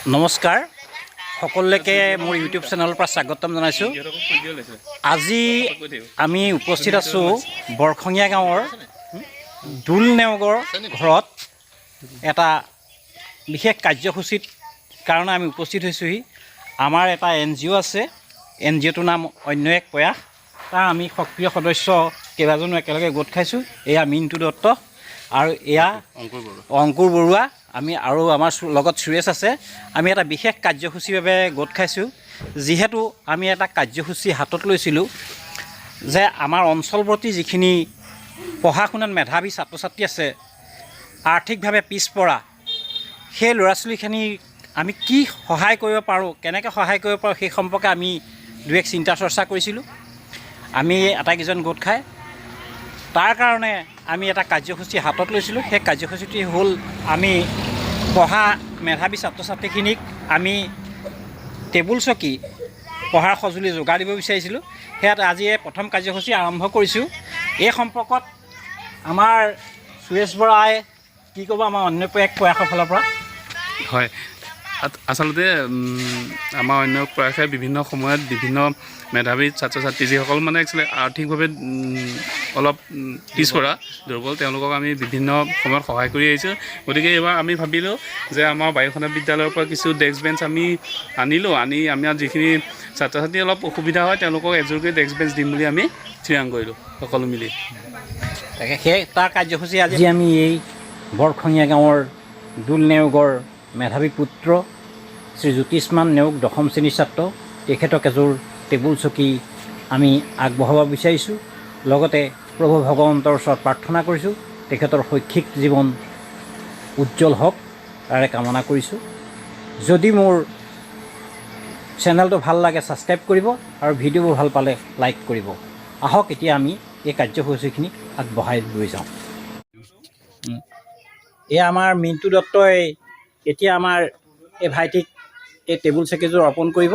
নমস্কাৰ সকলোকে মোৰ ইউটিউব চেনেলৰ পৰা স্বাগতম জনাইছোঁ। আজি আমি উপস্থিত আছোঁ বৰখঙীয়া গাঁৱৰ দুল নেওগৰ ঘৰত এটা বিশেষ কাৰ্যসূচীত কাৰণে আমি উপস্থিত হৈছোঁহি। আমাৰ এটা NGO আছে, NGOটোৰ নাম অন্য এক প্ৰয়াস। তাৰ আমি সক্ৰিয় সদস্য কেইবাজনো একেলগে গোট খাইছোঁ। এয়া মিণ্টু দত্ত আৰু এয়া অংকুৰ বৰুৱা। আমি আৰু আমাৰ লগত সুৰেশ আছে। আমি এটা বিশেষ কাৰ্যসূচীৰ বাবে গোট খাইছোঁ। যিহেতু আমি এটা কাৰ্যসূচী হাতত লৈছিলোঁ যে আমাৰ অঞ্চলৱৰ্তী যিখিনি পঢ়া শুনাত মেধাৱী ছাত্ৰ ছাত্ৰী আছে, আৰ্থিকভাৱে পিছপৰা, সেই ল'ৰা ছোৱালীখিনিক আমি কি সহায় কৰিব পাৰোঁ, কেনেকৈ সহায় কৰিব পাৰোঁ, সেই সম্পৰ্কে আমি দুই এক চিন্তা চৰ্চা কৰিছিলোঁ। আমি আটাইকেইজন গোট খাই তাৰ কাৰণে আমি এটা কাৰ্যসূচী হাতত লৈছিলোঁ। সেই কাৰ্যসূচীটি হ'ল আমি পঢ়া মেধাৱী ছাত্ৰ ছাত্ৰীখিনিক আমি টেবুল চকী পঢ়াৰ সঁজুলি যোগাৰ দিব বিচাৰিছিলোঁ। সেয়াত আজি প্ৰথম কাৰ্যসূচী আৰম্ভ কৰিছোঁ। এই সম্পৰ্কত আমাৰ সুৰেশ বৰাই কি ক'ব আমাৰ অন্য প্ৰয়াসৰ ফালৰ পৰা? হয়, আচলতে আমাৰ অন্য প্ৰয়াসে বিভিন্ন সময়ত বিভিন্ন মেধাৱী ছাত্ৰ ছাত্ৰী যিসকল মানে একচুৱেলি আৰ্থিকভাৱে অলপ পিছপৰা দুৰ্বল, তেওঁলোকক আমি বিভিন্ন সময়ত সহায় কৰি আহিছোঁ। গতিকে এইবাৰ আমি ভাবিলোঁ যে আমাৰ বায়ুসেনা বিদ্যালয়ৰ পৰা কিছু ডেস্ক বেঞ্চ আমি আনিলোঁ। আমাৰ যিখিনি ছাত্ৰ ছাত্ৰী অলপ অসুবিধা হয় তেওঁলোকক এযোৰকৈ ডেস্ক বেঞ্চ দিম বুলি আমি থিৰাং কৰিলোঁ সকলো মিলি। তাকে সেই তাৰ কাৰ্যসূচী আজি আমি এই বৰখঙীয়া গাঁৱৰ দুল নেওগৰ মেধাৱী পুত্ৰ শ্ৰী জ্যোতিষ্মান নেওগ 10ম শ্ৰেণীৰ ছাত্ৰ, তেখেতক এযোৰ টেবুল চকী আমি আগবঢ়াব বিচাৰিছোঁ। লগতে প্ৰভু ভগৱন্তৰ ওচৰত প্ৰাৰ্থনা কৰিছোঁ তেখেতৰ শৈক্ষিক জীৱন উজ্জ্বল হওক, তাৰে কামনা কৰিছোঁ। যদি মোৰ চেনেলটো ভাল লাগে ছাবস্ক্ৰাইব কৰিব আৰু ভিডিঅ'বোৰ ভাল পালে লাইক কৰিব। আহক এতিয়া আমি এই কাৰ্যসূচীখিনি আগবঢ়াই লৈ যাওঁ। এয়া আমাৰ মিণ্টু দত্তই এতিয়া আমাৰ এই ভাইটিক এই টেবুল চকীযোৰ অৰ্পণ কৰিব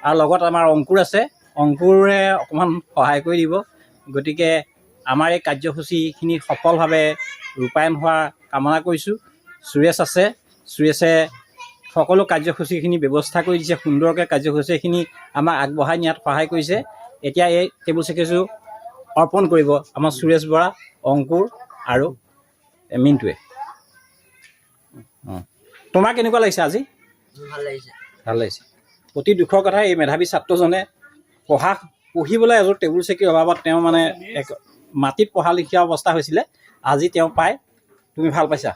আৰু লগত আমাৰ অংকুৰ আছে, অংকুৰে অকণমান সহায় কৰি দিব। গতিকে আমাৰ এই কাৰ্যসূচীখিনি সফলভাৱে ৰূপায়ণ হোৱাৰ কামনা কৰিছোঁ। সুৰেশ আছে, সুৰেশে সকলো কাৰ্যসূচীখিনি ব্যৱস্থা কৰি দিছে, সুন্দৰকৈ কাৰ্যসূচীখিনি আমাক আগবঢ়াই নিয়াত সহায় কৰিছে। এতিয়া এই টেবুল চকীযোৰ অৰ্পণ কৰিব আমাৰ সুৰেশ বৰা, অংকুৰ আৰু মিণ্টুৱে। তোমাৰ কেনেকুৱা লাগিছে আজি? ভাল লাগিছে। ভাল লাগিছে। অতি দুখৰ কথা, এই মেধাৱী ছাত্ৰজনে পঢ়িবলৈ এযোৰ টেবুল চকীৰ অভাৱত তেওঁ মানে মাটিত পঢ়া লিখীয়া অৱস্থা হৈছিলে। আজি তেওঁ পায়, তুমি ভাল পাইছা?